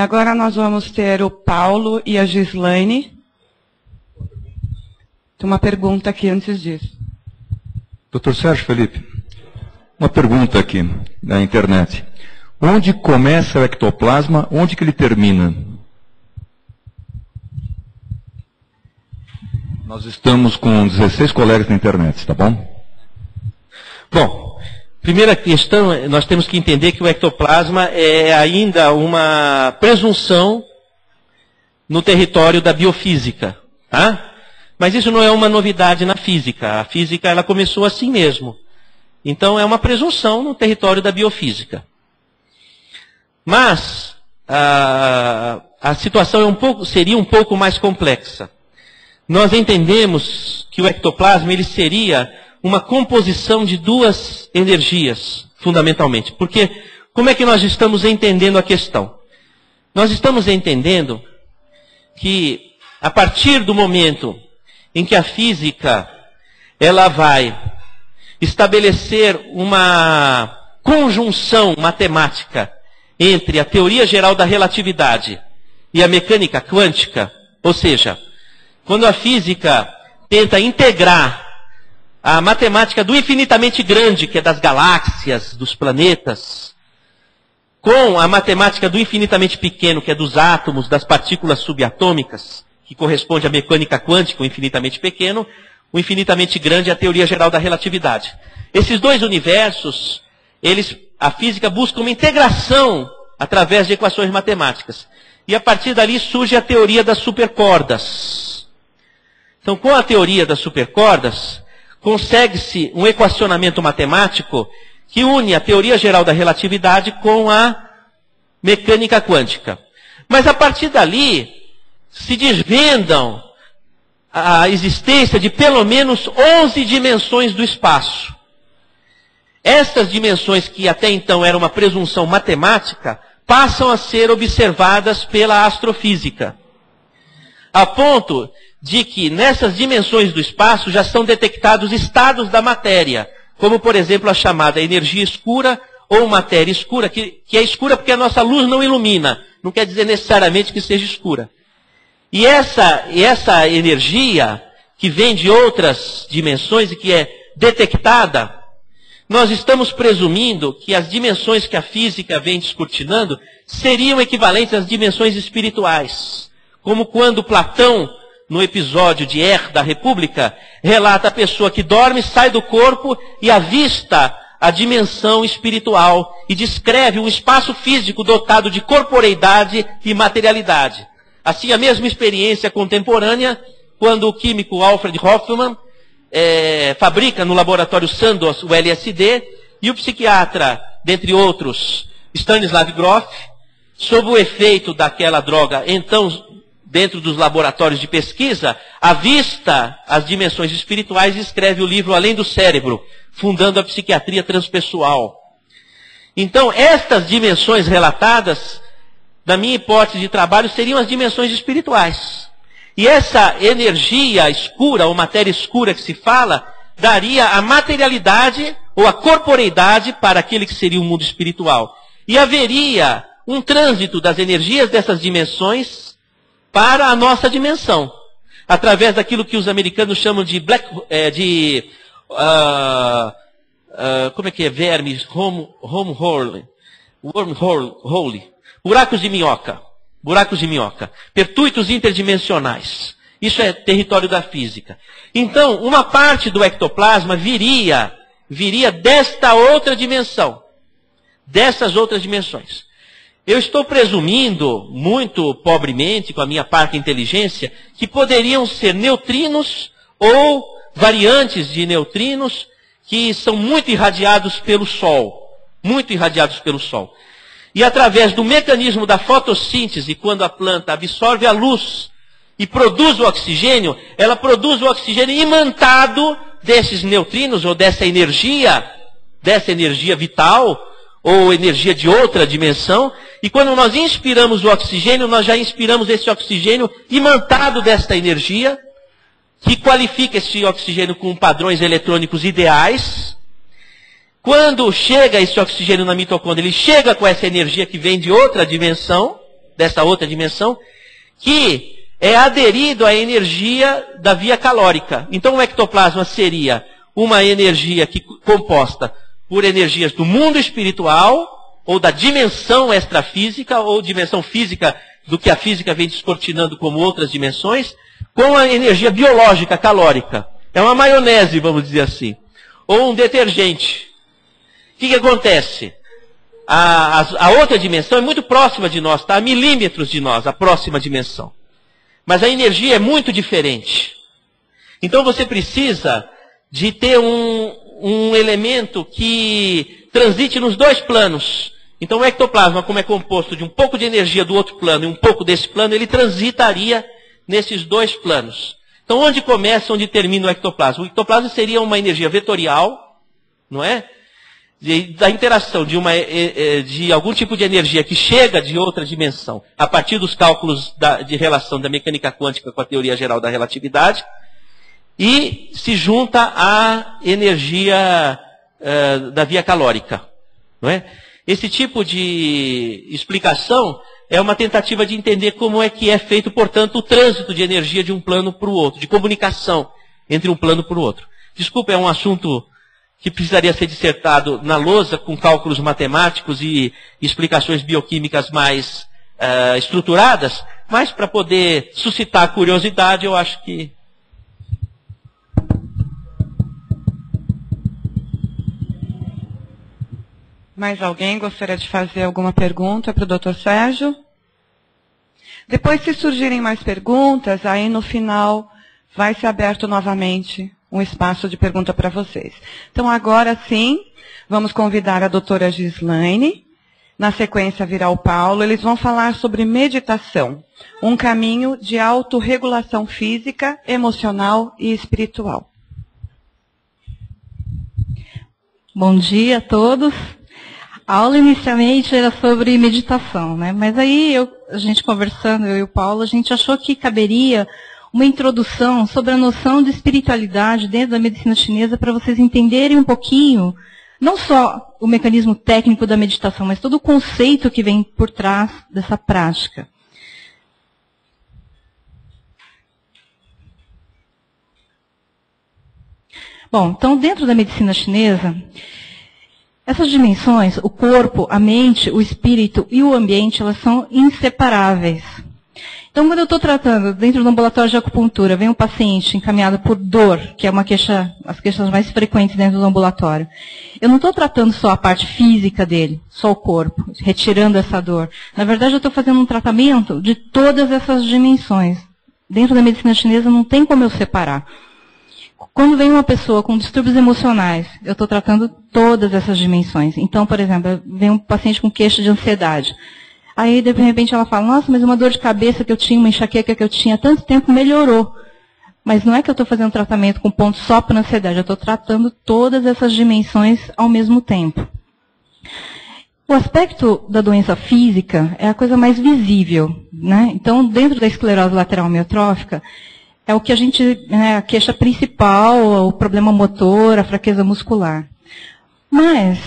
Agora nós vamos ter o Paulo e a Gislaine. Tem uma pergunta aqui antes disso. Dr. Sérgio Felipe, uma pergunta aqui na internet. Onde começa o ectoplasma, onde que ele termina? Nós estamos com 16 colegas na internet, tá bom? Bom, primeira questão, nós temos que entender que o ectoplasma é ainda uma presunção no território da biofísica, tá? Mas isso não é uma novidade na física. A física, ela começou assim mesmo. Então, é uma presunção no território da biofísica. Mas, a situação seria um pouco mais complexa. Nós entendemos que o ectoplasma, ele seria uma composição de duas energias, fundamentalmente. Porque, como é que nós estamos entendendo a questão? Nós estamos entendendo que, a partir do momento em que a física ela vai estabelecer uma conjunção matemática entre a teoria geral da relatividade e a mecânica quântica, ou seja, quando a física tenta integrar a matemática do infinitamente grande, que é das galáxias, dos planetas, com a matemática do infinitamente pequeno, que é dos átomos, das partículas subatômicas, que corresponde à mecânica quântica, o infinitamente pequeno, o infinitamente grande é a teoria geral da relatividade. Esses dois universos, a física busca uma integração através de equações matemáticas. E a partir dali surge a teoria das supercordas. Então, com a teoria das supercordas, consegue-se um equacionamento matemático que une a teoria geral da relatividade com a mecânica quântica. Mas a partir dali, se desvendam a existência de pelo menos 11 dimensões do espaço. Essas dimensões, que até então eram uma presunção matemática, passam a ser observadas pela astrofísica. A ponto de que nessas dimensões do espaço já são detectados estados da matéria, como por exemplo a chamada energia escura ou matéria escura, que é escura porque a nossa luz não ilumina, não quer dizer necessariamente que seja escura. E essa energia, que vem de outras dimensões e que é detectada, nós estamos presumindo que as dimensões que a física vem descortinando seriam equivalentes às dimensões espirituais. Como quando Platão, no episódio de da República, relata a pessoa que dorme, sai do corpo e avista a dimensão espiritual e descreve um espaço físico dotado de corporeidade e materialidade. Assim, a mesma experiência contemporânea, quando o químico Alfred Hoffman fabrica no laboratório Sandoz o LSD, e o psiquiatra, dentre outros, Stanislav Grof, sob o efeito daquela droga, então, dentro dos laboratórios de pesquisa, avista as dimensões espirituais e escreve o livro Além do Cérebro, fundando a psiquiatria transpessoal. Então, estas dimensões relatadas, na minha hipótese de trabalho, seriam as dimensões espirituais. E essa energia escura, ou matéria escura que se fala, daria a materialidade ou a corporeidade para aquele que seria o mundo espiritual. E haveria um trânsito das energias dessas dimensões para a nossa dimensão, através daquilo que os americanos chamam de vermes, wormhole, buracos de minhoca, pertuitos interdimensionais. Isso é território da física. Então, uma parte do ectoplasma viria desta outra dimensão, dessas outras dimensões. Eu estou presumindo, muito pobremente, com a minha parca inteligência, que poderiam ser neutrinos ou variantes de neutrinos que são muito irradiados pelo Sol. Muito irradiados pelo Sol. E através do mecanismo da fotossíntese, quando a planta absorve a luz e produz o oxigênio, ela produz o oxigênio imantado desses neutrinos ou dessa energia vital, ou energia de outra dimensão, e quando nós inspiramos o oxigênio, nós já inspiramos esse oxigênio imantado desta energia, que qualifica esse oxigênio com padrões eletrônicos ideais. Quando chega esse oxigênio na mitocôndria, ele chega com essa energia que vem de outra dimensão, dessa outra dimensão, que é aderido à energia da via calórica. Então o ectoplasma seria uma energia composta por energias do mundo espiritual, ou da dimensão extrafísica, ou dimensão física do que a física vem descortinando como outras dimensões, com a energia biológica calórica. É uma maionese, vamos dizer assim. Ou um detergente. O que acontece? A outra dimensão é muito próxima de nós, está a milímetros de nós, a próxima dimensão. Mas a energia é muito diferente. Então você precisa de ter um elemento que transite nos dois planos. Então o ectoplasma, como é composto de um pouco de energia do outro plano e um pouco desse plano, ele transitaria nesses dois planos. Então onde começa, onde termina o ectoplasma? O ectoplasma seria uma energia vetorial, não é? Da interação de algum tipo de energia que chega de outra dimensão, a partir dos cálculos de relação da mecânica quântica com a teoria geral da relatividade, e se junta à energia da via calórica. Não é? Esse tipo de explicação é uma tentativa de entender como é que é feito, portanto, o trânsito de energia de um plano para o outro, de comunicação entre um plano para o outro. Desculpa, é um assunto que precisaria ser dissertado na lousa com cálculos matemáticos e explicações bioquímicas mais estruturadas, mas para poder suscitar a curiosidade, eu acho que... Mais alguém gostaria de fazer alguma pergunta para o Dr. Sérgio? Depois, se surgirem mais perguntas, aí no final vai ser aberto novamente um espaço de pergunta para vocês. Então, agora sim, vamos convidar a doutora Gislaine. Na sequência virá o Paulo. Eles vão falar sobre meditação, um caminho de autorregulação física, emocional e espiritual. Bom dia a todos. A aula inicialmente era sobre meditação, né? Mas aí a gente conversando, eu e o Paulo, a gente achou que caberia uma introdução sobre a noção de espiritualidade dentro da medicina chinesa para vocês entenderem um pouquinho, não só o mecanismo técnico da meditação, mas todo o conceito que vem por trás dessa prática. Bom, então dentro da medicina chinesa, essas dimensões, o corpo, a mente, o espírito e o ambiente, elas são inseparáveis. Então, quando eu estou tratando dentro do ambulatório de acupuntura, vem um paciente encaminhado por dor, que é uma queixa, as queixas mais frequentes dentro do ambulatório. Eu não estou tratando só a parte física dele, só o corpo, retirando essa dor. Na verdade, eu estou fazendo um tratamento de todas essas dimensões. Dentro da medicina chinesa não tem como eu separar. Quando vem uma pessoa com distúrbios emocionais, eu estou tratando todas essas dimensões. Então, por exemplo, vem um paciente com queixa de ansiedade. Aí, de repente, ela fala, nossa, mas uma dor de cabeça que eu tinha, uma enxaqueca que eu tinha há tanto tempo melhorou. Mas não é que eu estou fazendo tratamento com ponto só para ansiedade, eu estou tratando todas essas dimensões ao mesmo tempo. O aspecto da doença física é a coisa mais visível, né? Então, dentro da esclerose lateral amiotrófica, é o que a gente, a queixa principal, o problema motor, a fraqueza muscular. Mas,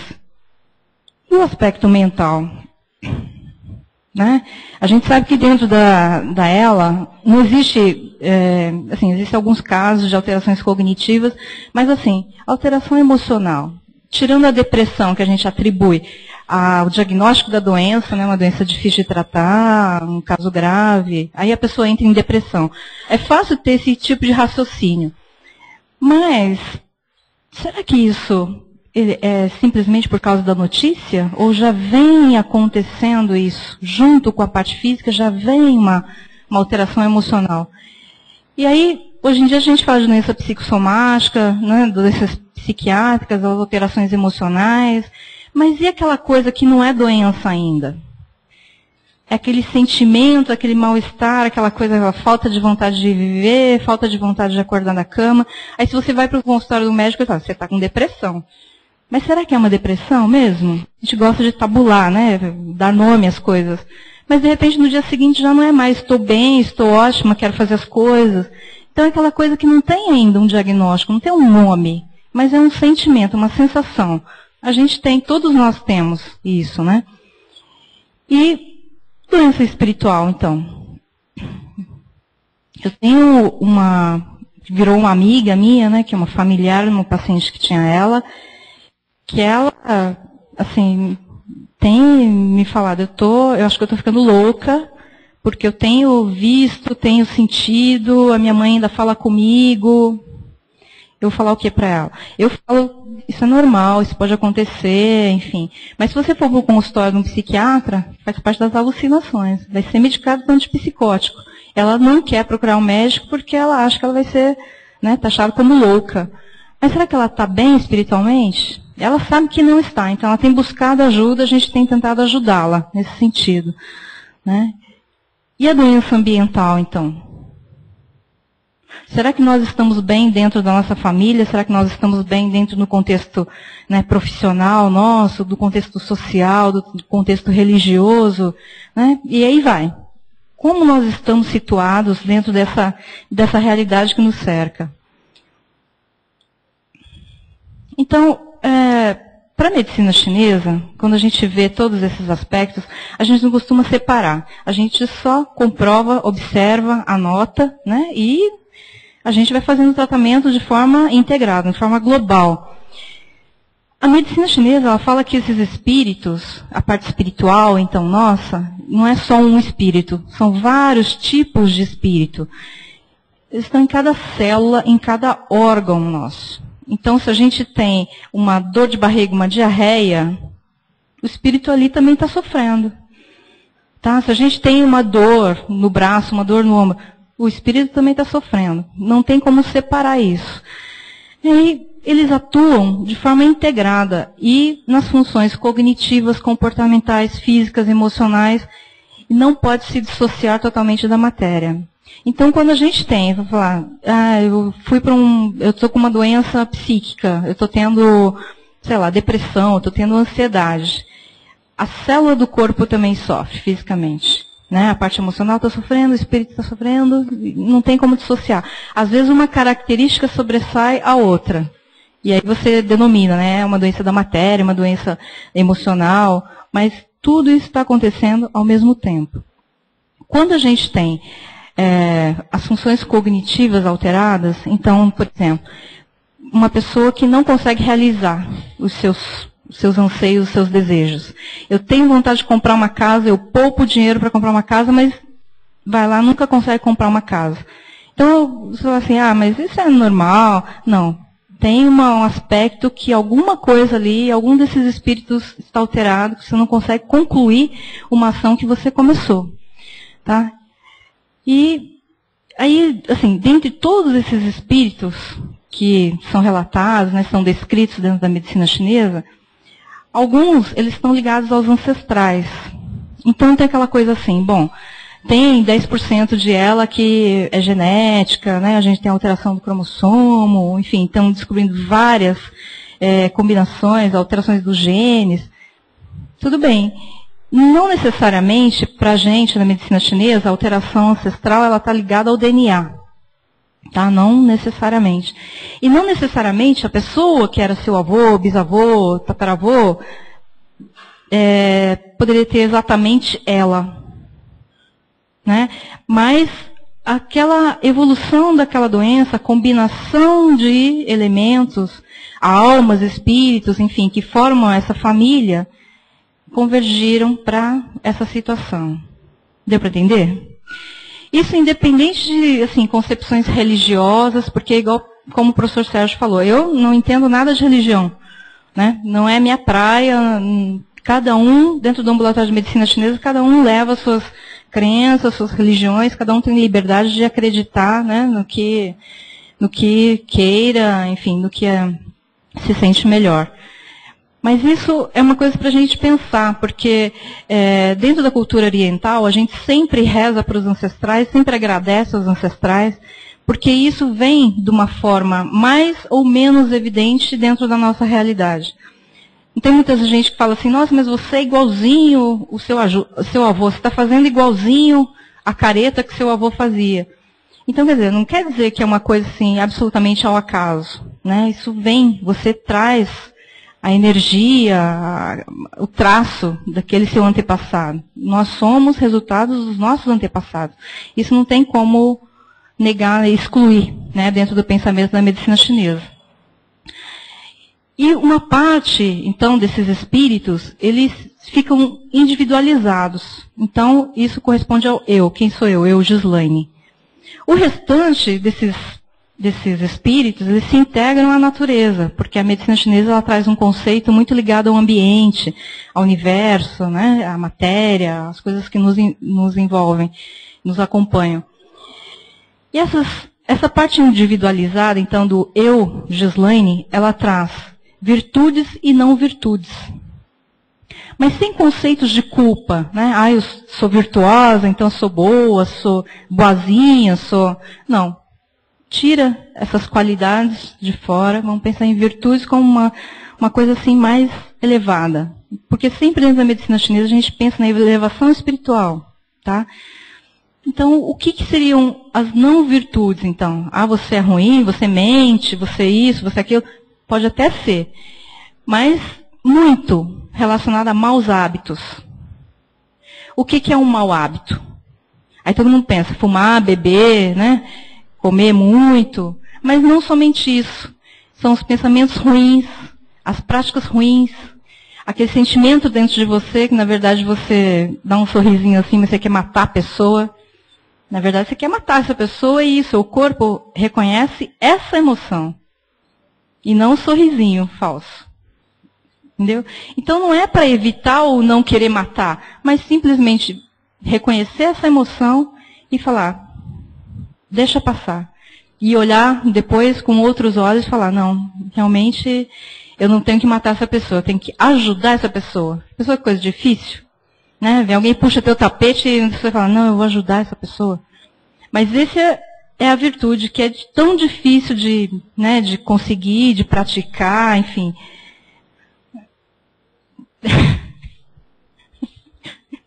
e o aspecto mental? Né? A gente sabe que dentro da ELA não existe, existem alguns casos de alterações cognitivas, mas assim, alteração emocional, tirando a depressão que a gente atribui ao diagnóstico da doença, né, uma doença difícil de tratar, um caso grave, aí a pessoa entra em depressão. É fácil ter esse tipo de raciocínio. Mas, será que isso é simplesmente por causa da notícia? Ou já vem acontecendo isso? Junto com a parte física, já vem uma alteração emocional. E aí, hoje em dia a gente fala de doença psicossomática, né, doenças psiquiátricas, as alterações emocionais. Mas e aquela coisa que não é doença ainda? É aquele sentimento, aquele mal-estar, aquela coisa, a falta de vontade de viver, falta de vontade de acordar da cama. Aí se você vai para o consultório do médico, ele fala, você está com depressão. Mas será que é uma depressão mesmo? A gente gosta de tabular, né? Dar nome às coisas. Mas de repente no dia seguinte já não é mais, estou bem, estou ótima, quero fazer as coisas. Então é aquela coisa que não tem ainda um diagnóstico, não tem um nome, mas é um sentimento, uma sensação. A gente tem, todos nós temos isso, né? E Doença espiritual, então. Eu tenho virou uma amiga minha, né, que é uma familiar, uma paciente que tinha ela, que ela, assim, tem me falado, eu acho que eu estou ficando louca, porque eu tenho visto, tenho sentido, a minha mãe ainda fala comigo. Eu vou falar o que para ela? Eu falo, isso é normal, isso pode acontecer, enfim. Mas se você for para o consultório de um psiquiatra, faz parte das alucinações. Vai ser medicado com antipsicótico. Ela não quer procurar um médico porque ela acha que ela vai ser, né, taxada como louca. Mas será que ela está bem espiritualmente? Ela sabe que não está, então ela tem buscado ajuda, a gente tem tentado ajudá-la nesse sentido, né? E a doença ambiental, então? Será que nós estamos bem dentro da nossa família? Será que nós estamos bem dentro do contexto, né, profissional nosso, do contexto social, do contexto religioso? Né? E aí vai. Como nós estamos situados dentro dessa realidade que nos cerca? Então, para a medicina chinesa, quando a gente vê todos esses aspectos, a gente não costuma separar. A gente só comprova, observa, anota, né, e a gente vai fazendo o tratamento de forma integrada, de forma global. A medicina chinesa, ela fala que esses espíritos, a parte espiritual, então, nossa, não é só um espírito, são vários tipos de espírito. Eles estão em cada célula, em cada órgão nosso. Então, se a gente tem uma dor de barriga, uma diarreia, o espírito ali também está sofrendo. Tá? Se a gente tem uma dor no braço, uma dor no ombro, o espírito também está sofrendo. Não tem como separar isso. E aí, eles atuam de forma integrada e nas funções cognitivas, comportamentais, físicas, emocionais, e não pode se dissociar totalmente da matéria. Então, quando a gente tem, vou falar, eu estou com uma doença psíquica, eu estou tendo, sei lá, depressão, eu estou tendo ansiedade. A célula do corpo também sofre fisicamente. Né? A parte emocional está sofrendo, o espírito está sofrendo, não tem como dissociar. Às vezes uma característica sobressai a outra. E aí você denomina, né? Uma doença da matéria, uma doença emocional, mas tudo isso está acontecendo ao mesmo tempo. Quando a gente tem as funções cognitivas alteradas, então, por exemplo, uma pessoa que não consegue realizar os seus anseios, os seus desejos. Eu tenho vontade de comprar uma casa, eu poupo dinheiro para comprar uma casa, mas vai lá, nunca consegue comprar uma casa. Então, você fala assim, mas isso é normal. Não. Tem um aspecto que alguma coisa ali, algum desses espíritos está alterado, que você não consegue concluir uma ação que você começou. Tá? E aí, assim, dentre todos esses espíritos que são relatados, né, são descritos dentro da medicina chinesa, alguns, eles estão ligados aos ancestrais. Então tem aquela coisa assim, bom, tem 10% de ela que é genética, né, a gente tem alteração do cromossomo, enfim, estão descobrindo várias combinações, alterações dos genes. Tudo bem. Não necessariamente, para a gente, na medicina chinesa, a alteração ancestral ela está ligada ao DNA. Tá? Não necessariamente. E não necessariamente a pessoa que era seu avô, bisavô, tataravô, poderia ter exatamente ela. Né? Mas aquela evolução daquela doença, a combinação de elementos, almas, espíritos, enfim, que formam essa família, convergiram para essa situação. Deu para entender? Isso independente de assim, concepções religiosas, porque igual como o professor Sérgio falou, eu não entendo nada de religião. Né? Não é minha praia, cada um, dentro do ambulatório de medicina chinesa, cada um leva suas crenças, suas religiões, cada um tem liberdade de acreditar, né, no que queira, enfim, no que se sente melhor. Mas isso é uma coisa para a gente pensar, porque dentro da cultura oriental, a gente sempre reza para os ancestrais, sempre agradece aos ancestrais, porque isso vem de uma forma mais ou menos evidente dentro da nossa realidade. Tem muita gente que fala assim, nossa, mas você é igualzinho o seu avô, você está fazendo igualzinho a careta que seu avô fazia. Então, quer dizer, não quer dizer que é uma coisa assim, absolutamente ao acaso. Né? Isso vem, você traz a energia, o traço daquele seu antepassado. Nós somos resultados dos nossos antepassados. Isso não tem como negar, excluir, né, dentro do pensamento da medicina chinesa. E uma parte, então, desses espíritos, eles ficam individualizados. Então, isso corresponde ao eu. Quem sou eu? Eu, Gislaine. O restante desses espíritos, eles se integram à natureza, porque a medicina chinesa ela traz um conceito muito ligado ao ambiente, ao universo, né, à matéria, às coisas que nos envolvem, nos acompanham. E essa parte individualizada, então, do eu, Gislaine, ela traz virtudes e não virtudes. Mas sem conceitos de culpa, né? Ah, eu sou virtuosa, então sou boa, sou boazinha, sou... Não. Tira essas qualidades de fora, vamos pensar em virtudes como uma coisa assim mais elevada. Porque sempre dentro da medicina chinesa a gente pensa na elevação espiritual, tá? Então, o que seriam as não virtudes, então? Ah, você é ruim, você mente, você isso, você aquilo. Pode até ser. Mas muito relacionado a maus hábitos. O que é um mau hábito? Aí todo mundo pensa, fumar, beber, né? Comer muito. Mas não somente isso. São os pensamentos ruins, as práticas ruins, aquele sentimento dentro de você, que na verdade você dá um sorrisinho assim, mas você quer matar a pessoa. Na verdade, você quer matar essa pessoa e isso, o corpo reconhece essa emoção. E não o sorrisinho falso. Entendeu? Então não é para evitar ou não querer matar, mas simplesmente reconhecer essa emoção e falar, deixa passar. E olhar depois com outros olhos e falar, não, realmente eu não tenho que matar essa pessoa, eu tenho que ajudar essa pessoa. Pessoa é coisa difícil. Né? Vem alguém puxa teu tapete e você fala, não, eu vou ajudar essa pessoa. Mas esse é a virtude que é tão difícil de conseguir, de praticar, enfim.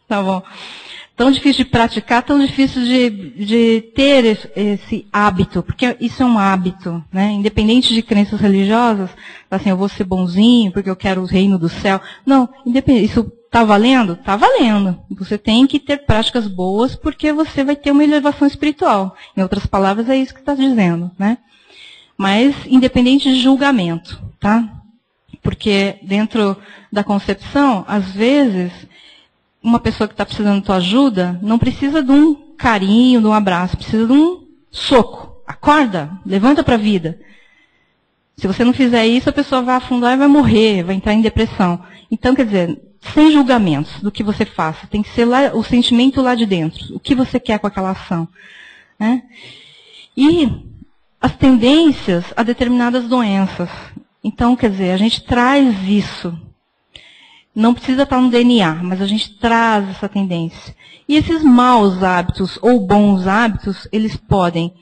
Tá bom. Tão difícil de praticar, tão difícil de ter esse hábito, porque isso é um hábito, né? Independente de crenças religiosas, assim, eu vou ser bonzinho porque eu quero o reino do céu. Não, independente, isso está valendo? Está valendo. Você tem que ter práticas boas porque você vai ter uma elevação espiritual. Em outras palavras, é isso que está dizendo, né? Mas independente de julgamento, tá? Porque dentro da concepção, às vezes, uma pessoa que está precisando da tua ajuda não precisa de um carinho, de um abraço, precisa de um soco. Acorda, levanta para a vida. Se você não fizer isso, a pessoa vai afundar e vai morrer, vai entrar em depressão. Então, quer dizer, sem julgamentos do que você faça, tem que ser lá, o sentimento lá de dentro, o que você quer com aquela ação. Né? E as tendências a determinadas doenças. Então, quer dizer, a gente traz isso. Não precisa estar no DNA, mas a gente traz essa tendência. E esses maus hábitos ou bons hábitos, eles podem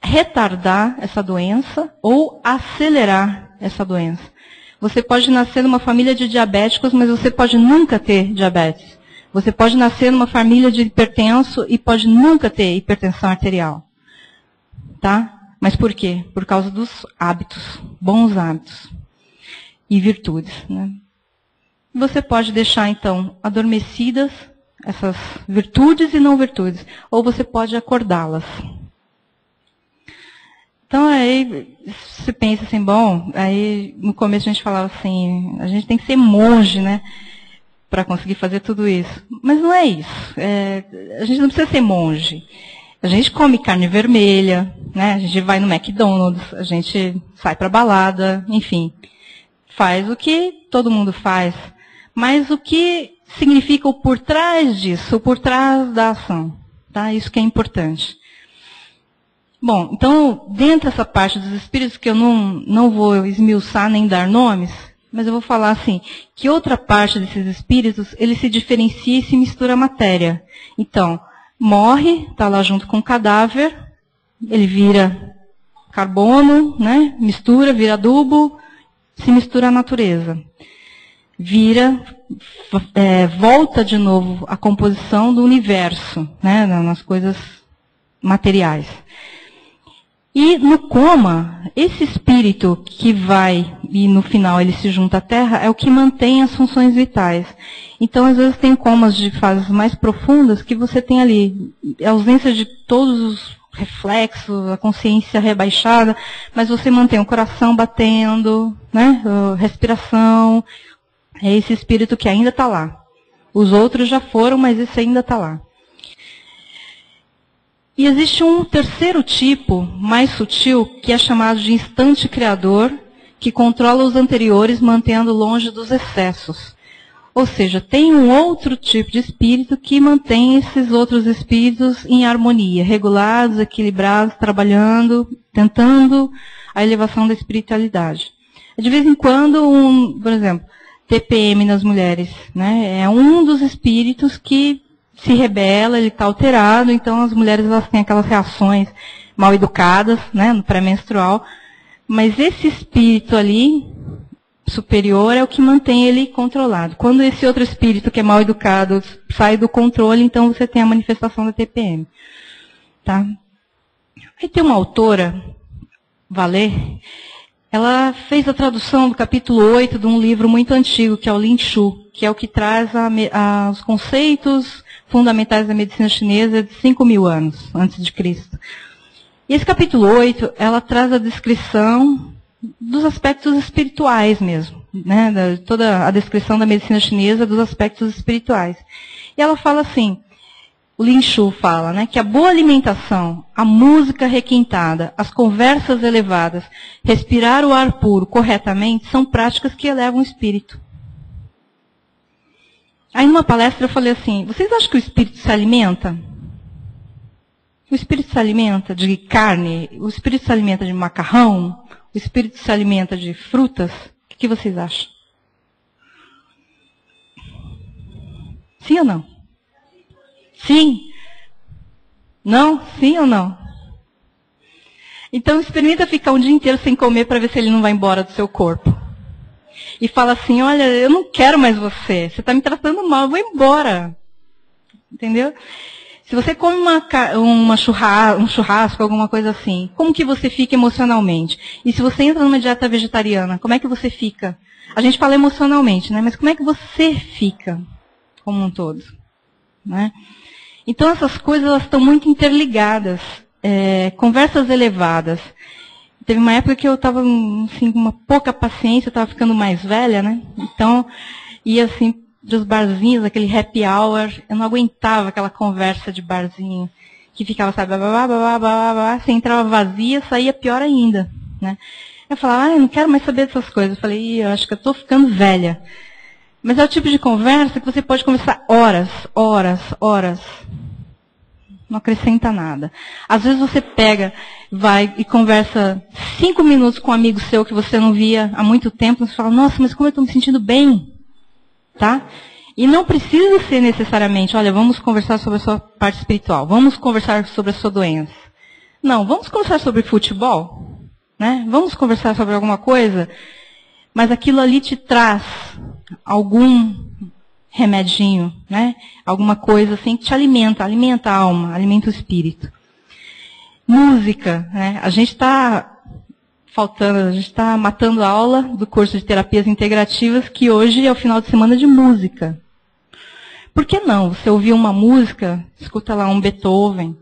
retardar essa doença ou acelerar essa doença. Você pode nascer numa família de diabéticos, mas você pode nunca ter diabetes. Você pode nascer numa família de hipertenso e pode nunca ter hipertensão arterial. Tá? Mas por quê? Por causa dos hábitos, bons hábitos e virtudes. Né? Você pode deixar, então, adormecidas essas virtudes e não virtudes. Ou você pode acordá-las. Então, aí, você pensa assim, bom, aí no começo a gente falava assim, a gente tem que ser monge, né, para conseguir fazer tudo isso. Mas não é isso. A gente não precisa ser monge. A gente come carne vermelha, né, a gente vai no McDonald's, a gente sai para balada, enfim. Faz o que todo mundo faz. Mas o que significa o por trás disso, o por trás da ação? Tá? Isso que é importante. Bom, então, dentro dessa parte dos espíritos, que eu não vou esmiuçar nem dar nomes, mas eu vou falar assim, que outra parte desses espíritos, ele se diferencia e se mistura à matéria. Então, morre, está lá junto com o cadáver, ele vira carbono, né? Mistura, vira adubo, se mistura à natureza. Volta de novo à composição do universo, né, nas coisas materiais. E no coma, esse espírito que vai, e no final ele se junta à Terra, é o que mantém as funções vitais. Então, às vezes, tem comas de fases mais profundas que você tem ali a ausência de todos os reflexos, a consciência rebaixada, mas você mantém o coração batendo, né, a respiração. É esse espírito que ainda está lá. Os outros já foram, mas esse ainda está lá. E existe um terceiro tipo, mais sutil, que é chamado de instante criador, que controla os anteriores, mantendo longe dos excessos. Ou seja, tem um outro tipo de espírito que mantém esses outros espíritos em harmonia, regulados, equilibrados, trabalhando, tentando a elevação da espiritualidade. De vez em quando, por exemplo, TPM nas mulheres, né, é um dos espíritos que se rebela, ele está alterado, então as mulheres elas têm aquelas reações mal educadas, né, no pré-menstrual, mas esse espírito ali, superior, é o que mantém ele controlado. Quando esse outro espírito que é mal educado sai do controle, então você tem a manifestação da TPM. Tá? Aí tem uma autora, Valer, ela fez a tradução do capítulo 8 de um livro muito antigo, que é o Lin Shu, que é o que traz os conceitos fundamentais da medicina chinesa de 5.000 anos antes de Cristo. E esse capítulo 8, ela traz a descrição dos aspectos espirituais mesmo, né? Toda a descrição da medicina chinesa dos aspectos espirituais. E ela fala assim, o Lin Shu fala, né, que a boa alimentação, a música requintada, as conversas elevadas, respirar o ar puro corretamente, são práticas que elevam o espírito. Aí numa palestra eu falei assim, vocês acham que o espírito se alimenta? O espírito se alimenta de carne? O espírito se alimenta de macarrão? O espírito se alimenta de frutas? O que vocês acham? Sim ou não? Sim? Não? Sim ou não? Então experimenta ficar um dia inteiro sem comer para ver se ele não vai embora do seu corpo. E fala assim, olha, eu não quero mais você. Você está me tratando mal, eu vou embora. Entendeu? Se você come um churrasco, alguma coisa assim, como que você fica emocionalmente? E se você entra numa dieta vegetariana, como é que você fica? A gente fala emocionalmente, né? Mas como é que você fica como um todo? Né? Então essas coisas elas estão muito interligadas. Conversas elevadas. Teve uma época que eu estava assim, com uma pouca paciência, eu estava ficando mais velha, né? Então, ia assim, dos barzinhos, aquele happy hour, eu não aguentava aquela conversa de barzinho, que ficava, sabe, você entrava vazia, saía pior ainda, né? Eu falava, eu não quero mais saber dessas coisas. Eu falei, eu acho que eu estou ficando velha. Mas é o tipo de conversa que você pode conversar horas, horas, horas. Não acrescenta nada. Às vezes você pega, vai e conversa 5 minutos com um amigo seu que você não via há muito tempo, e você fala, nossa, mas como eu estou me sentindo bem. Tá? E não precisa ser necessariamente, olha, vamos conversar sobre a sua parte espiritual, vamos conversar sobre a sua doença. Não, vamos conversar sobre futebol, né? Vamos conversar sobre alguma coisa, mas aquilo ali te traz algum remedinho, né? Alguma coisa assim que te alimenta a alma, alimenta o espírito. Música, né? A gente está matando a aula do curso de terapias integrativas, que hoje é o final de semana de música. Por que não? Você ouvir uma música, escuta lá um Beethoven,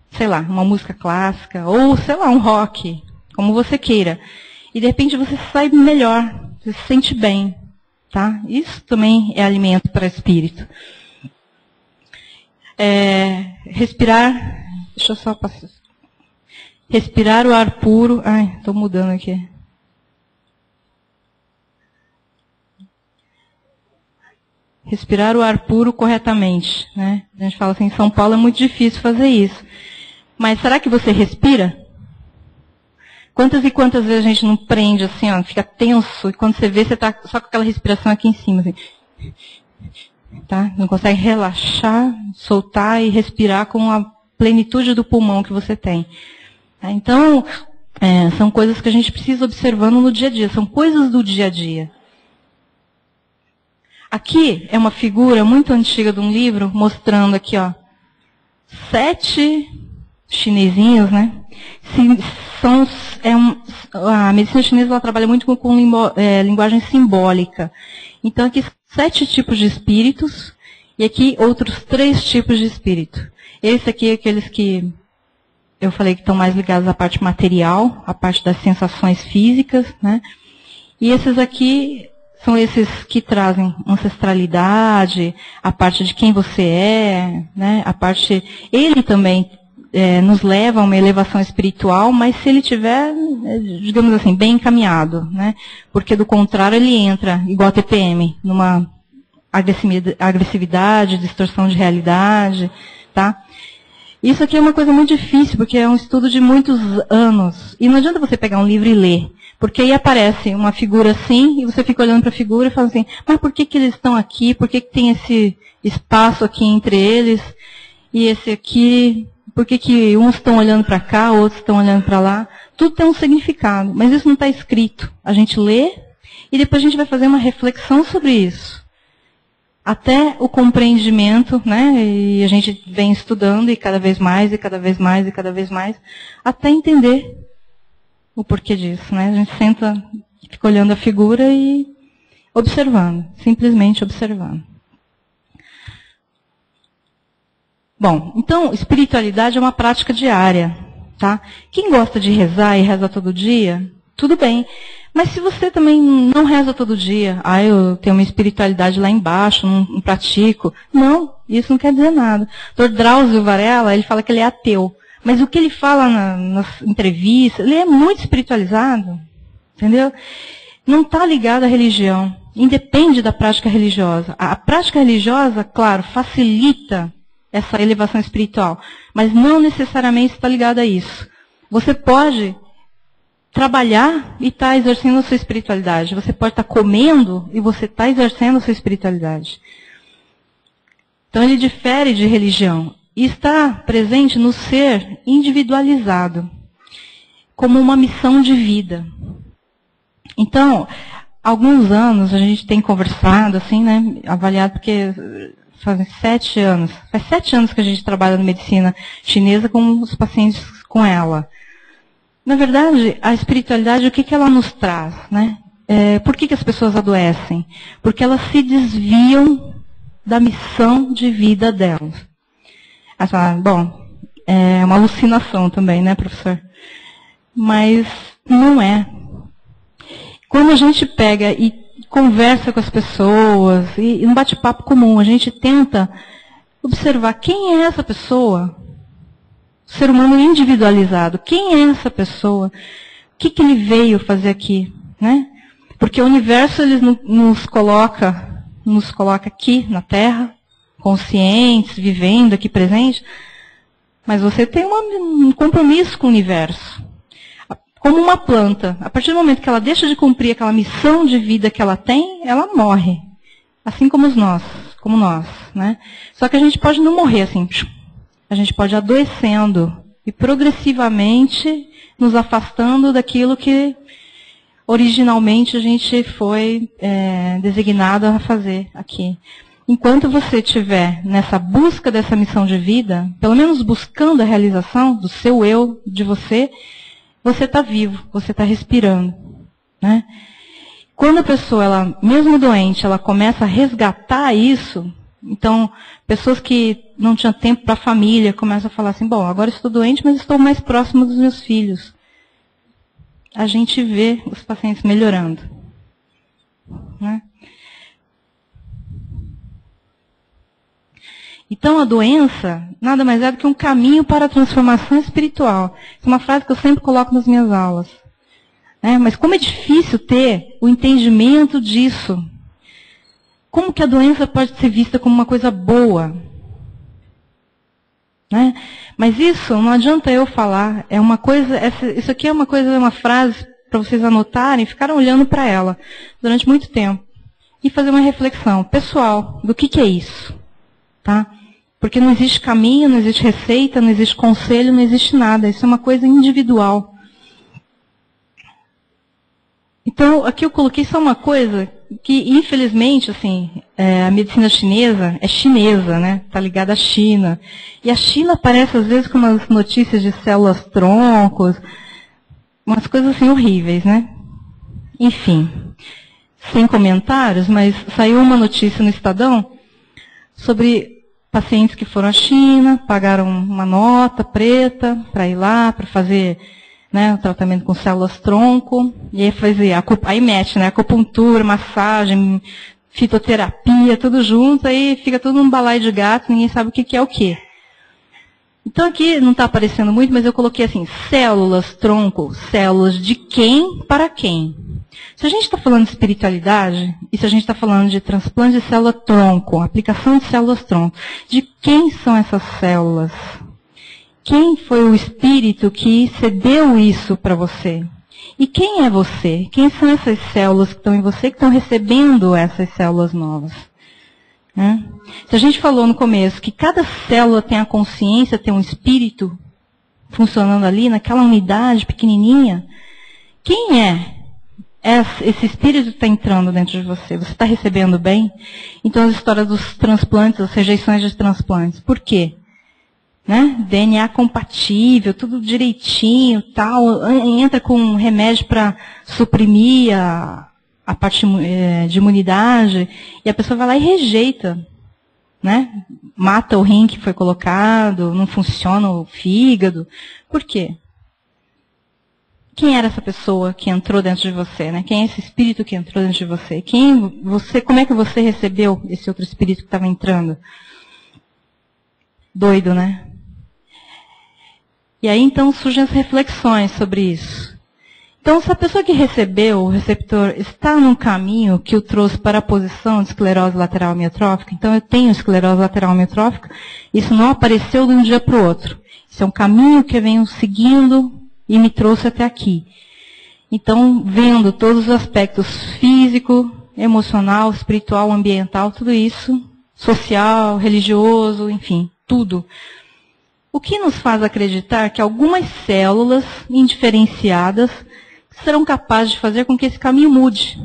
sei lá, uma música clássica, ou sei lá, um rock, como você queira. E de repente você sai melhor, você se sente bem. Tá? Isso também é alimento para o espírito. Respirar, deixa eu só passar. Respirar o ar puro. Ai, estou mudando aqui. Respirar o ar puro corretamente. Né? A gente fala assim, em São Paulo é muito difícil fazer isso. Mas será que você respira? Quantas e quantas vezes a gente não prende assim, ó, fica tenso, e quando você vê, você está só com aquela respiração aqui em cima. Assim, tá? Não consegue relaxar, soltar e respirar com a plenitude do pulmão que você tem. Tá? Então, são coisas que a gente precisa observando no dia a dia, são coisas do dia a dia. Aqui é uma figura muito antiga de um livro, mostrando aqui, ó, 7 chinesinhos, né? a medicina chinesa ela trabalha muito com linguagem simbólica. Então, aqui 7 tipos de espíritos e aqui outros 3 tipos de espírito. Esse aqui é aqueles que eu falei que estão mais ligados à parte material, à parte das sensações físicas, né? E esses aqui são esses que trazem ancestralidade, a parte de quem você é, né? A parte, ele também nos leva a uma elevação espiritual, mas se ele tiver, digamos assim, bem encaminhado, né? Porque do contrário ele entra, igual a TPM, numa agressividade, distorção de realidade, tá? Isso aqui é uma coisa muito difícil, porque é um estudo de muitos anos. E não adianta você pegar um livro e ler. Porque aí aparece uma figura assim, e você fica olhando para a figura e fala assim, mas por que eles estão aqui? Por que tem esse espaço aqui entre eles? E esse aqui, por que uns estão olhando para cá, outros estão olhando para lá? Tudo tem um significado, mas isso não está escrito. A gente lê e depois a gente vai fazer uma reflexão sobre isso. Até o compreendimento, né? E a gente vem estudando e cada vez mais, e cada vez mais, e cada vez mais, até entender o porquê disso, né? A gente senta, fica olhando a figura e observando, simplesmente observando. Bom, então, espiritualidade é uma prática diária, tá? Quem gosta de rezar e reza todo dia, tudo bem. Mas se você também não reza todo dia, eu tenho uma espiritualidade lá embaixo, não pratico. Não, isso não quer dizer nada. O Dr. Drauzio Varela, ele fala que ele é ateu. Mas o que ele fala nas entrevistas, ele é muito espiritualizado, entendeu? Não está ligado à religião. Independe da prática religiosa. A prática religiosa, claro, facilita essa elevação espiritual. Mas não necessariamente está ligada a isso. Você pode trabalhar e está exercendo a sua espiritualidade. Você pode estar comendo e você está exercendo a sua espiritualidade. Então ele difere de religião. E está presente no ser individualizado, como uma missão de vida. Então, há alguns anos a gente tem conversado, assim, né, avaliado, porque faz 7 anos. Faz 7 anos que a gente trabalha na medicina chinesa com os pacientes com ela. Na verdade, a espiritualidade, o que ela nos traz, né? Por que as pessoas adoecem? Porque elas se desviam da missão de vida delas. Bom, é uma alucinação também, né, professor? Mas não é. Quando a gente pega e conversa com as pessoas, e num bate-papo comum, a gente tenta observar quem é essa pessoa. O ser humano individualizado. Quem é essa pessoa? O que ele veio fazer aqui? Né? Porque o universo ele nos coloca aqui na Terra, conscientes, vivendo aqui presente, mas você tem um compromisso com o universo. Como uma planta. A partir do momento que ela deixa de cumprir aquela missão de vida que ela tem, ela morre. Assim como nós. Né? Só que a gente pode não morrer assim. A gente pode ir adoecendo e progressivamente nos afastando daquilo que originalmente a gente foi designado a fazer aqui. Enquanto você estiver nessa busca dessa missão de vida, pelo menos buscando a realização do seu eu, de você está vivo, você está respirando. Né? Quando a pessoa, ela, mesmo doente, ela começa a resgatar isso, então, pessoas que não tinham tempo para a família começam a falar assim, bom, agora estou doente, mas estou mais próximo dos meus filhos. A gente vê os pacientes melhorando. Né? Então, a doença nada mais é do que um caminho para a transformação espiritual. Essa é uma frase que eu sempre coloco nas minhas aulas. Mas como é difícil ter o entendimento disso. Como que a doença pode ser vista como uma coisa boa? Né? Mas isso não adianta eu falar. É uma coisa, isso aqui é uma frase para vocês anotarem e ficarem olhando para ela durante muito tempo. E fazer uma reflexão pessoal do que é isso. Tá? Porque não existe caminho, não existe receita, não existe conselho, não existe nada. Isso é uma coisa individual. Então, aqui eu coloquei só uma coisa que, infelizmente, assim, a medicina chinesa é chinesa, né? Está ligada à China. E a China aparece, às vezes, com umas notícias de células-troncos, umas coisas assim horríveis, né? Enfim, sem comentários, mas saiu uma notícia no Estadão sobre pacientes que foram à China, pagaram uma nota preta para ir lá, para fazer, né, o tratamento com células-tronco, e aí mete, né, acupuntura, massagem, fitoterapia, tudo junto, aí fica tudo num balaio de gato, ninguém sabe o que é o quê. Então aqui não está aparecendo muito, mas eu coloquei assim, células-tronco, células de quem para quem. Se a gente está falando de espiritualidade, e se a gente está falando de transplante de célula-tronco, aplicação de células-tronco, de quem são essas células? Quem foi o espírito que cedeu isso para você? E quem é você? Quem são essas células que estão em você, que estão recebendo essas células novas? Se a gente falou no começo que cada célula tem a consciência, tem um espírito funcionando ali, naquela unidade pequenininha, quem é esse espírito que está entrando dentro de você? Você está recebendo bem? Então, as histórias dos transplantes, as rejeições de transplantes. Por quê? Né? DNA compatível, tudo direitinho, tal, entra com remédio para suprimir a parte de imunidade, e a pessoa vai lá e rejeita, né? Mata o rim que foi colocado, não funciona o fígado. Por quê? Quem era essa pessoa que entrou dentro de você, né? Quem é esse espírito que entrou dentro de você? Como é que você recebeu esse outro espírito que estava entrando? Doido, né? E aí, então, surgem as reflexões sobre isso. Então, se a pessoa que recebeu, o receptor, está num caminho que o trouxe para a posição de esclerose lateral amiotrófica, então eu tenho esclerose lateral amiotrófica, isso não apareceu de um dia para o outro. Isso é um caminho que eu venho seguindo e me trouxe até aqui. Então, vendo todos os aspectos físico, emocional, espiritual, ambiental, tudo isso, social, religioso, enfim, tudo. O que nos faz acreditar que algumas células indiferenciadas serão capazes de fazer com que esse caminho mude?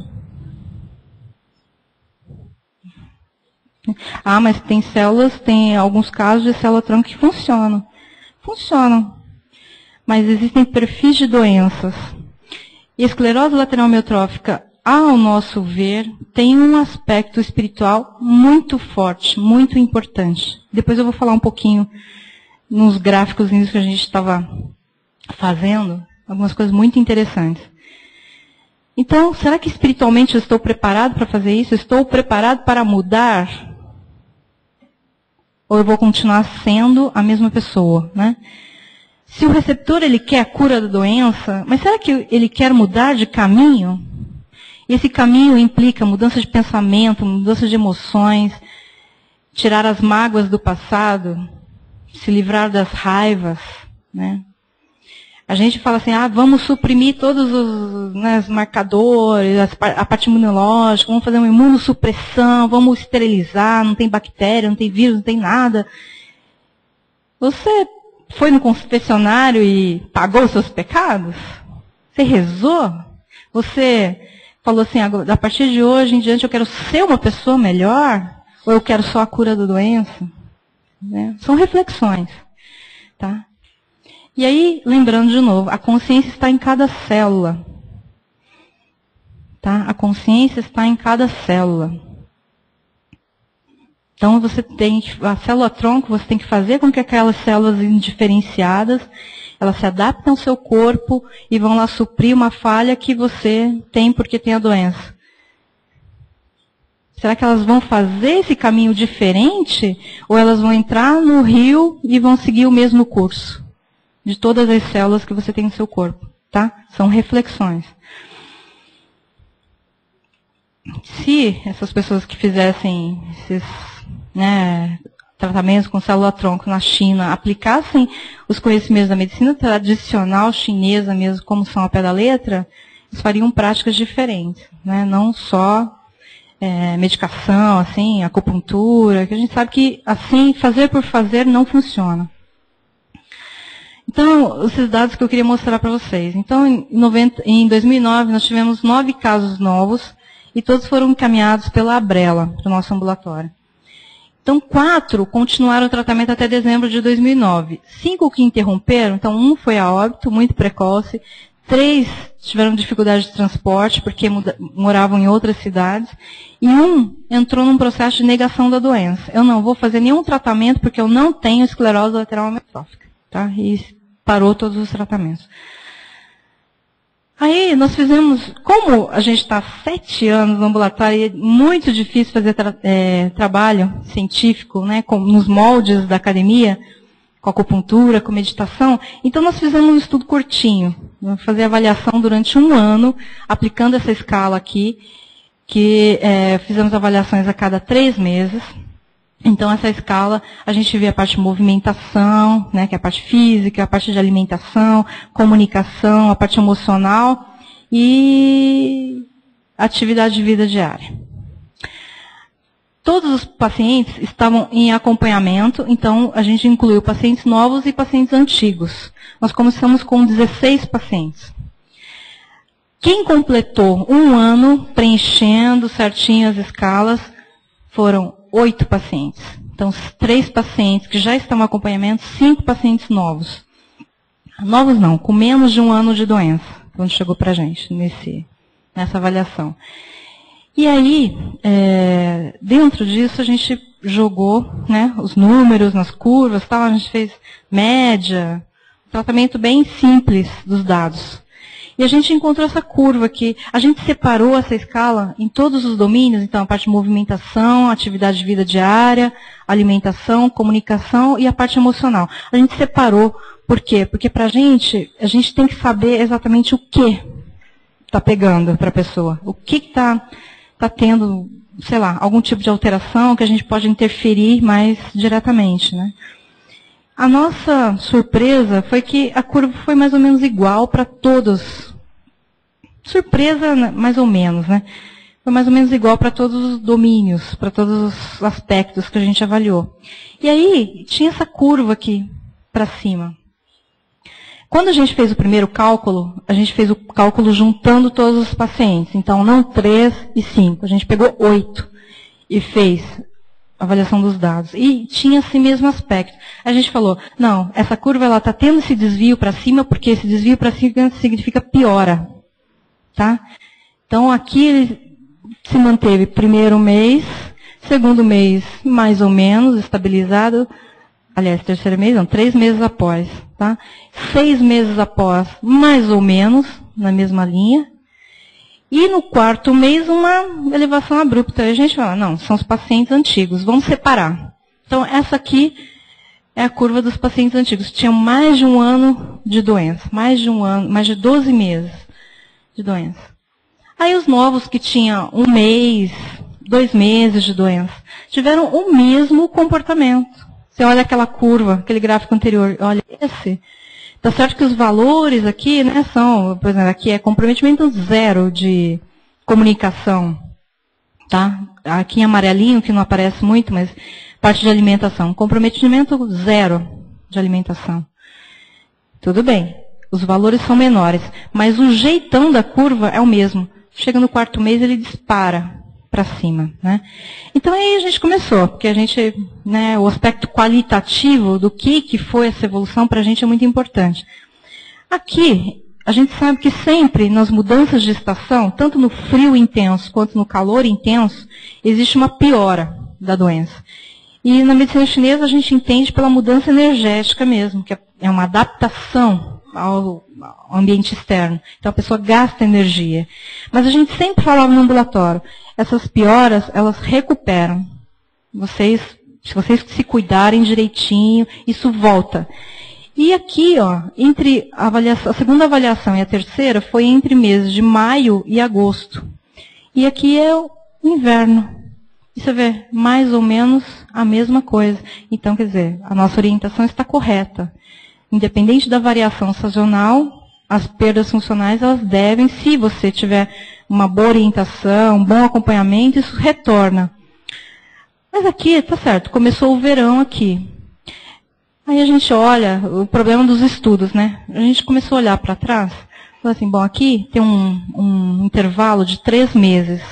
Ah, mas tem alguns casos de célula-tronco que funcionam. Funcionam. Mas existem perfis de doenças. E a esclerose lateral amiotrófica, ao nosso ver, tem um aspecto espiritual muito forte, muito importante. Depois eu vou falar um pouquinho nos gráficos que a gente estava fazendo, algumas coisas muito interessantes. Então, será que espiritualmente eu estou preparado para fazer isso? Estou preparado para mudar? Ou eu vou continuar sendo a mesma pessoa, né? Se o receptor ele quer a cura da doença, mas será que ele quer mudar de caminho? E esse caminho implica mudança de pensamento, mudança de emoções, tirar as mágoas do passado, se livrar das raivas, né? A gente fala assim, vamos suprimir todos os marcadores, a parte imunológica, vamos fazer uma imunossupressão, vamos esterilizar, não tem bactéria, não tem vírus, não tem nada. Você foi no confessionário e pagou os seus pecados? Você rezou? Você falou assim, a partir de hoje em diante eu quero ser uma pessoa melhor? Ou eu quero só a cura da doença? Né? São reflexões. Tá? E aí, lembrando de novo, a consciência está em cada célula. Tá? A consciência está em cada célula. Então, a célula-tronco, você tem que fazer com que aquelas células indiferenciadas, elas se adaptem ao seu corpo e vão lá suprir uma falha que você tem porque tem a doença. Será que elas vão fazer esse caminho diferente? Ou elas vão entrar no rio e vão seguir o mesmo curso? De todas as células que você tem no seu corpo. Tá? São reflexões. Se essas pessoas que fizessem esses tratamentos com célula-tronco na China aplicassem os conhecimentos da medicina tradicional chinesa mesmo, como são ao pé da letra, eles fariam práticas diferentes. Né? Não só medicação, assim, acupuntura, que a gente sabe que assim, fazer por fazer não funciona. Então, esses dados que eu queria mostrar para vocês. Então, em 2009, nós tivemos 9 casos novos e todos foram encaminhados pela Abrela, para o nosso ambulatório. Então, 4 continuaram o tratamento até dezembro de 2009. 5 que interromperam, então 1 foi a óbito, muito precoce, 3 tiveram dificuldade de transporte, porque moravam em outras cidades, e 1 entrou num processo de negação da doença. Eu não vou fazer nenhum tratamento, porque eu não tenho esclerose lateral amiotrófica. Tá? E parou todos os tratamentos. Aí nós fizemos, como a gente está há 7 anos no ambulatório, e é muito difícil fazer trabalho científico, né, nos moldes da academia, com acupuntura, com meditação, então nós fizemos um estudo curtinho. Vamos fazer avaliação durante 1 ano, aplicando essa escala aqui, que fizemos avaliações a cada 3 meses. Então, essa escala, a gente vê a parte de movimentação, né, que é a parte física, a parte de alimentação, comunicação, a parte emocional e atividade de vida diária. Todos os pacientes estavam em acompanhamento, então a gente incluiu pacientes novos e pacientes antigos. Nós começamos com 16 pacientes. Quem completou 1 ano preenchendo certinho as escalas foram 8 pacientes. Então, 3 pacientes que já estão em acompanhamento, 5 pacientes novos. Novos não, com menos de 1 ano de doença, quando chegou para a gente nessa avaliação. E aí, dentro disso, a gente jogou, né, os números nas curvas, tal, a gente fez média, tratamento bem simples dos dados. E a gente encontrou essa curva aqui. A gente separou essa escala em todos os domínios, então a parte de movimentação, atividade de vida diária, alimentação, comunicação e a parte emocional. A gente separou, por quê? Porque a gente tem que saber exatamente o que está pegando para a pessoa. O que está tendo, sei lá, algum tipo de alteração que a gente pode interferir mais diretamente, né? A nossa surpresa foi que a curva foi mais ou menos igual para todos. Surpresa, mais ou menos, né? Foi mais ou menos igual para todos os domínios, para todos os aspectos que a gente avaliou. E aí, tinha essa curva aqui para cima. Quando a gente fez o primeiro cálculo, a gente fez o cálculo juntando todos os pacientes. Então, não 3 e 5. A gente pegou 8 e fez avaliação dos dados. E tinha esse mesmo aspecto. A gente falou, não, essa curva está tendo esse desvio para cima, porque esse desvio para cima significa piora. Tá? Então, aqui ele se manteve primeiro mês, segundo mês mais ou menos estabilizado, aliás, terceiro mês, não, 3 meses após. Tá? 6 meses após, mais ou menos, na mesma linha. E no 4º mês, uma elevação abrupta. Aí a gente fala, não, são os pacientes antigos, vamos separar. Então, essa aqui é a curva dos pacientes antigos. Tinham mais de 1 ano de doença, mais de 12 meses de doença. Aí os novos que tinham 1 mês, 2 meses de doença, tiveram o mesmo comportamento. Você olha aquela curva, aquele gráfico anterior, olha esse. Tá certo que os valores aqui, né, são, por exemplo, aqui é comprometimento 0 de comunicação, tá? Aqui em amarelinho, que não aparece muito, mas parte de alimentação. Comprometimento 0 de alimentação. Tudo bem, os valores são menores, mas o jeitão da curva é o mesmo. Chega no 4º mês, ele dispara para cima, né? Então aí a gente começou, porque a gente, né, o aspecto qualitativo do que foi essa evolução para a gente é muito importante. Aqui, a gente sabe que sempre nas mudanças de estação, tanto no frio intenso quanto no calor intenso, existe uma piora da doença. E na medicina chinesa a gente entende pela mudança energética mesmo, que é uma adaptação ao ambiente externo. Então a pessoa gasta energia. Mas a gente sempre falava no ambulatório, essas pioras, elas recuperam. Se vocês se cuidarem direitinho, isso volta. E aqui, ó, entre a segunda avaliação e a terceira, foi entre meses de maio e agosto. E aqui é o inverno. E você vê, mais ou menos a mesma coisa. Então, quer dizer, a nossa orientação está correta. Independente da variação sazonal, as perdas funcionais, elas devem, se você tiver uma boa orientação, um bom acompanhamento, isso retorna. Mas aqui, tá certo, começou o verão aqui. Aí a gente olha, o problema dos estudos, né? A gente começou a olhar para trás, falou assim, bom, aqui tem um intervalo de 3 meses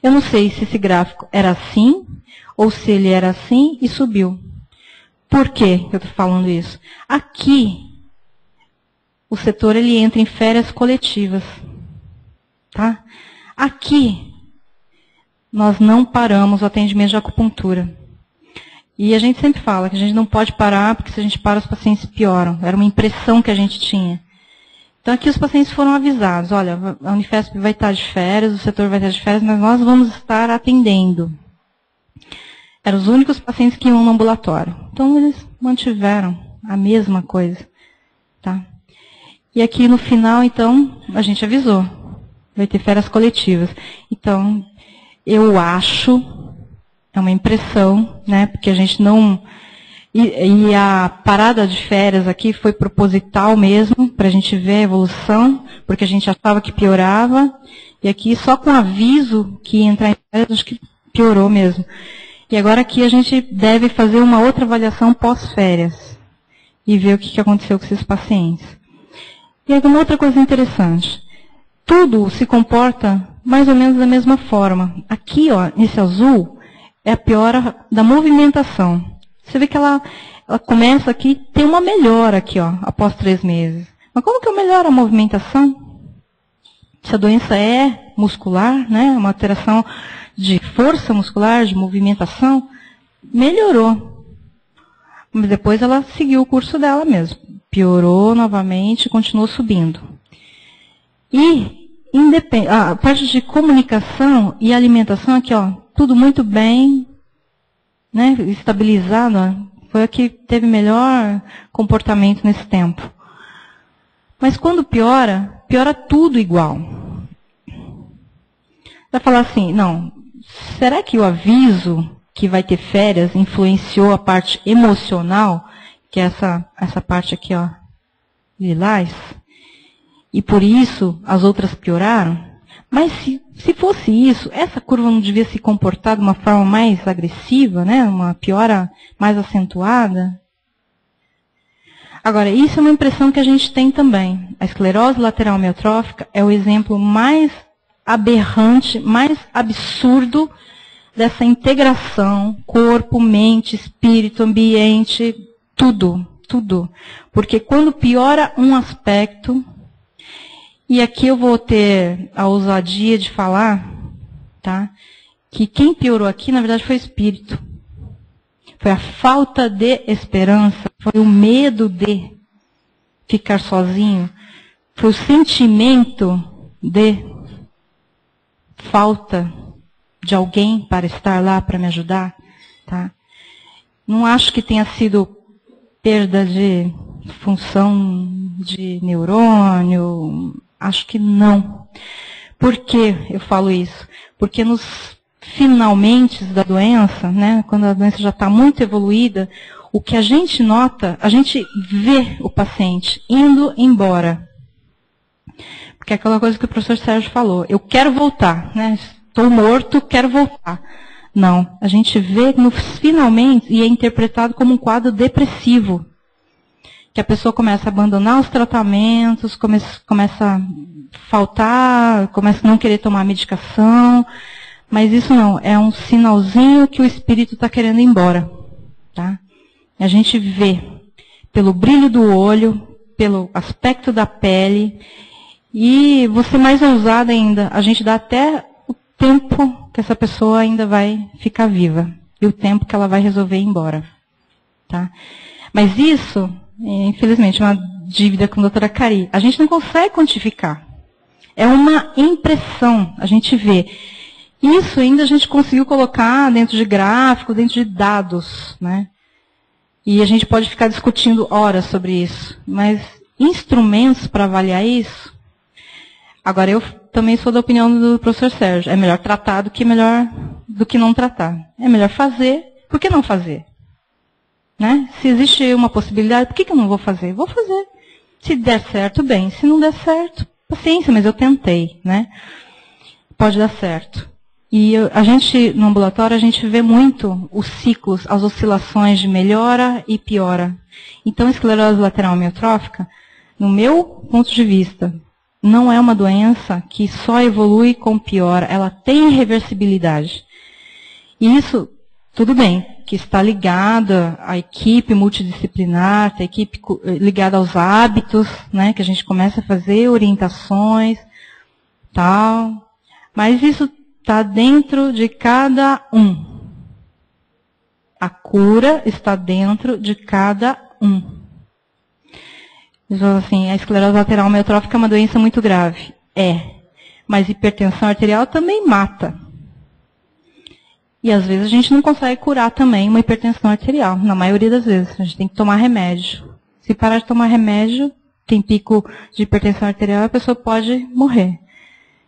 Eu não sei se esse gráfico era assim, ou se ele era assim e subiu. Por que eu estou falando isso? Aqui, o setor ele entra em férias coletivas. Tá? Aqui, nós não paramos o atendimento de acupuntura. E a gente sempre fala que a gente não pode parar, porque se a gente para, os pacientes pioram. Era uma impressão que a gente tinha. Então, aqui os pacientes foram avisados. Olha, a Unifesp vai estar de férias, o setor vai estar de férias, mas nós vamos estar atendendo. Eram os únicos pacientes que iam no ambulatório. Então, eles mantiveram a mesma coisa. Tá? E aqui no final, então, a gente avisou. Vai ter férias coletivas. Então, eu acho, é uma impressão, né, porque a gente não... E a parada de férias aqui foi proposital mesmo, para a gente ver a evolução, porque a gente achava que piorava, e aqui só com aviso que ia entrar em férias, acho que piorou mesmo. E agora aqui a gente deve fazer uma outra avaliação pós-férias, e ver o que aconteceu com esses pacientes. E alguma outra coisa interessante. Tudo se comporta mais ou menos da mesma forma. Aqui, ó, nesse azul, é a piora da movimentação. Você vê que ela começa aqui, tem uma melhora aqui, ó, após 3 meses. Mas como que eu melhoro a movimentação? Se a doença é muscular, né, uma alteração de força muscular, de movimentação, melhorou. Mas depois ela seguiu o curso dela mesmo. Piorou novamente, continuou subindo. E a parte de comunicação e alimentação aqui, ó, tudo muito bem, né, estabilizado, ó, foi a que teve melhor comportamento nesse tempo. Mas quando piora, piora tudo igual. Vai falar assim, não, será que o aviso que vai ter férias influenciou a parte emocional, que é essa parte aqui, ó, lilás? E por isso as outras pioraram? Mas se fosse isso, essa curva não devia se comportar de uma forma mais agressiva, né? Uma piora mais acentuada? Agora, isso é uma impressão que a gente tem também. A esclerose lateral amiotrófica é o exemplo mais aberrante, mais absurdo dessa integração, corpo, mente, espírito, ambiente, tudo, tudo. Porque quando piora um aspecto, e aqui eu vou ter a ousadia de falar, tá, que quem piorou aqui, na verdade, foi o espírito. Foi a falta de esperança, foi o medo de ficar sozinho, foi o sentimento de falta de alguém para estar lá para me ajudar, tá? Não acho que tenha sido perda de função de neurônio, acho que não. Por que eu falo isso? Porque nos finalmente da doença, né, quando a doença já está muito evoluída, o que a gente nota, a gente vê o paciente indo embora. Porque é aquela coisa que o professor Sérgio falou, eu quero voltar, né? Estou morto, quero voltar. Não, a gente vê no finalmente, e é interpretado como um quadro depressivo. Que a pessoa começa a abandonar os tratamentos, começa a faltar, começa a não querer tomar medicação. Mas isso não, é um sinalzinho que o espírito está querendo ir embora. Tá? A gente vê pelo brilho do olho, pelo aspecto da pele, e vou ser mais ousada ainda, a gente dá até o tempo que essa pessoa ainda vai ficar viva, e o tempo que ela vai resolver ir embora. Tá? Mas isso, infelizmente, é uma dívida com a doutora Cari. A gente não consegue quantificar. É uma impressão, a gente vê. Isso ainda a gente conseguiu colocar dentro de gráfico, dentro de dados, né? E a gente pode ficar discutindo horas sobre isso. Mas instrumentos para avaliar isso... Agora, eu também sou da opinião do professor Sérgio. É melhor tratar do que não tratar. É melhor fazer, por que não fazer? Né? Se existe uma possibilidade, por que eu não vou fazer? Vou fazer. Se der certo, bem. Se não der certo, paciência, mas eu tentei, né? Pode dar certo. E a gente, no ambulatório, a gente vê muito os ciclos, as oscilações de melhora e piora. Então, a esclerose lateral amiotrófica, no meu ponto de vista, não é uma doença que só evolui com piora, ela tem reversibilidade. E isso, tudo bem, que está ligada à equipe multidisciplinar, à equipe ligada aos hábitos, né, que a gente começa a fazer orientações, tal. Mas isso está dentro de cada um. A cura está dentro de cada um. Assim, a esclerose lateral amiotrófica é uma doença muito grave. É. Mas hipertensão arterial também mata. E às vezes a gente não consegue curar também uma hipertensão arterial. Na maioria das vezes. A gente tem que tomar remédio. Se parar de tomar remédio, tem pico de hipertensão arterial, a pessoa pode morrer.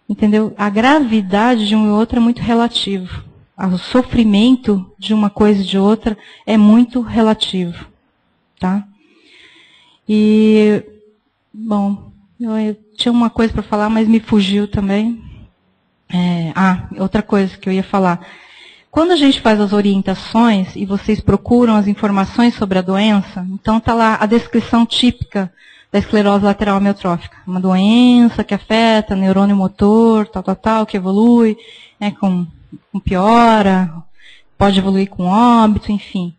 Entendeu? A gravidade de um e outro é muito relativo. O sofrimento de uma coisa e de outra é muito relativo. Tá? E, bom, eu tinha uma coisa para falar, mas me fugiu também. Outra coisa que eu ia falar. Quando a gente faz as orientações e vocês procuram as informações sobre a doença, então está lá a descrição típica da esclerose lateral amiotrófica. Uma doença que afeta neurônio motor, tal, que evolui, né, com piora, pode evoluir com óbito, enfim.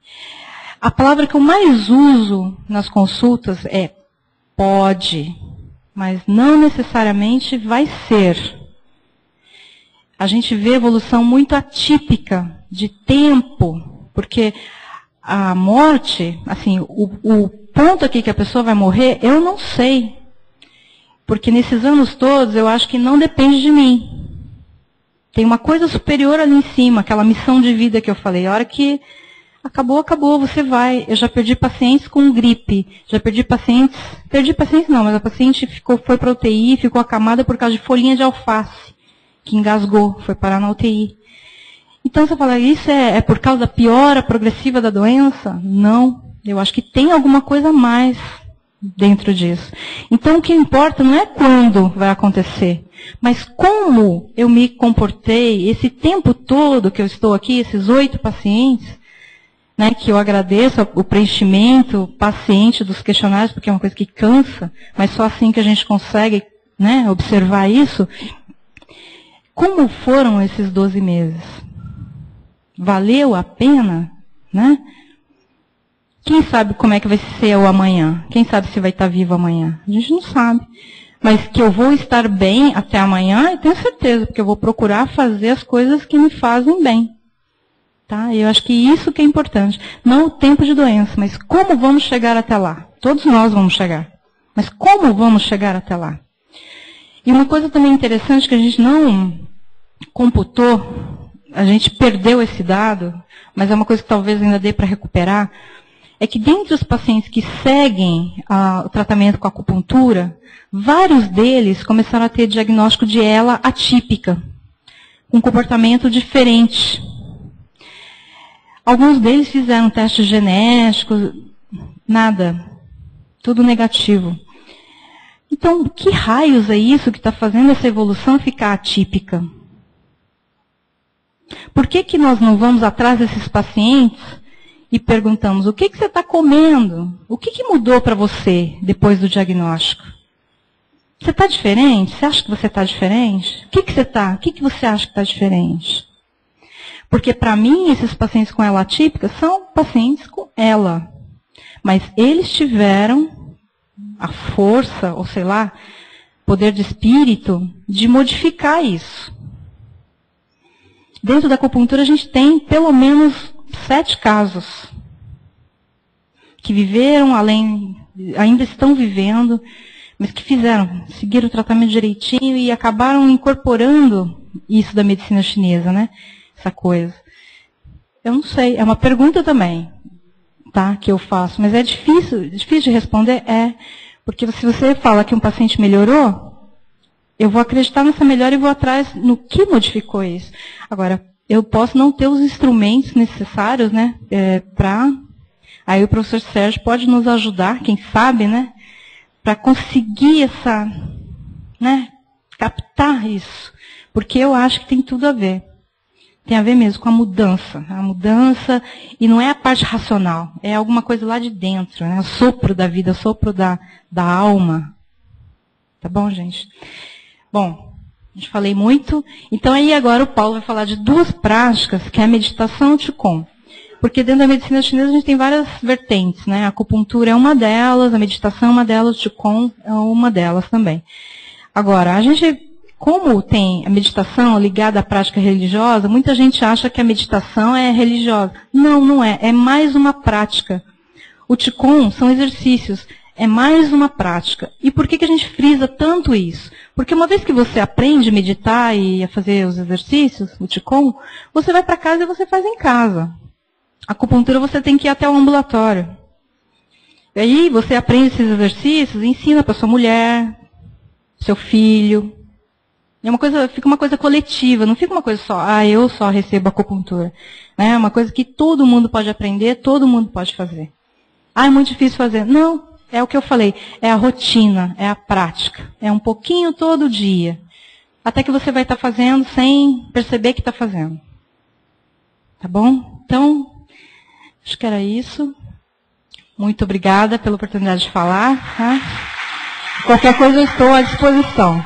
A palavra que eu mais uso nas consultas é pode, mas não necessariamente vai ser. A gente vê evolução muito atípica de tempo, porque a morte, assim, o ponto aqui que a pessoa vai morrer, eu não sei. Porque nesses anos todos eu acho que não depende de mim. Tem uma coisa superior ali em cima, aquela missão de vida que eu falei. A hora que acabou, você vai. Eu já perdi pacientes com gripe. Já perdi pacientes não, mas a paciente foi para a UTI, ficou acamada por causa de folhinha de alface, que engasgou, foi parar na UTI. Então você fala, isso é por causa da piora progressiva da doença? Não. Eu acho que tem alguma coisa a mais dentro disso. Então o que importa não é quando vai acontecer, mas como eu me comportei esse tempo todo que eu estou aqui, esses 8 pacientes, né, que eu agradeço o preenchimento paciente dos questionários, porque é uma coisa que cansa, mas só assim que a gente consegue, né, observar isso. Como foram esses 12 meses? Valeu a pena? Né? Quem sabe como é que vai ser o amanhã? Quem sabe se vai estar vivo amanhã? A gente não sabe. Mas que eu vou estar bem até amanhã, eu tenho certeza, porque eu vou procurar fazer as coisas que me fazem bem. Tá? Eu acho que isso que é importante. Não o tempo de doença, mas como vamos chegar até lá. Todos nós vamos chegar. Mas como vamos chegar até lá? E uma coisa também interessante que a gente não computou, a gente perdeu esse dado, mas é uma coisa que talvez ainda dê para recuperar, é que dentre os pacientes que seguem o tratamento com acupuntura, vários deles começaram a ter diagnóstico de ELA atípica, com comportamento diferente. Alguns deles fizeram testes genéticos, nada, tudo negativo. Então, que raios é isso que está fazendo essa evolução ficar atípica? Por que nós não vamos atrás desses pacientes e perguntamos, o que você está comendo? O que mudou para você depois do diagnóstico? Você está diferente? Você acha que você está diferente? O que você acha que está diferente? Porque para mim, esses pacientes com ELA atípica são pacientes com ELA. Mas eles tiveram a força, ou sei lá, poder de espírito, de modificar isso. Dentro da acupuntura a gente tem pelo menos 7 casos que viveram ainda estão vivendo, mas que seguiram o tratamento direitinho e acabaram incorporando isso da medicina chinesa, né? Essa coisa. Eu não sei, é uma pergunta também, tá? Que eu faço, mas é difícil de responder, porque se você fala que um paciente melhorou, eu vou acreditar nessa melhora e vou atrás no que modificou isso. Agora, eu posso não ter os instrumentos necessários, né, aí o professor Sérgio pode nos ajudar, quem sabe, né, para conseguir captar isso. Porque eu acho que tem tudo a ver. Tem a ver mesmo com a mudança. A mudança, e não é a parte racional, é alguma coisa lá de dentro, né, o sopro da vida, o sopro da alma. Tá bom, gente? Bom, já falei muito. Então aí agora o Paulo vai falar de duas práticas, que é a meditação e o Qigong. Porque dentro da medicina chinesa a gente tem várias vertentes, né? A acupuntura é uma delas, a meditação é uma delas, o Qigong é uma delas também. Agora, a gente, como tem a meditação ligada à prática religiosa, muita gente acha que a meditação é religiosa. Não, não é. É mais uma prática. O Qigong são exercícios. É mais uma prática. E por que a gente frisa tanto isso? Porque uma vez que você aprende a meditar e a fazer os exercícios, o Qigong, você vai para casa e você faz em casa. A acupuntura você tem que ir até o ambulatório. E aí você aprende esses exercícios e ensina para sua mulher, seu filho. É uma coisa, fica uma coisa coletiva, não fica uma coisa só, eu só recebo acupuntura. É uma coisa que todo mundo pode aprender, todo mundo pode fazer. É muito difícil fazer. Não, é o que eu falei, é a rotina, é a prática. É um pouquinho todo dia. Até que você vai estar fazendo sem perceber que está fazendo. Tá bom? Então, acho que era isso. Muito obrigada pela oportunidade de falar. Tá? Qualquer coisa eu estou à disposição.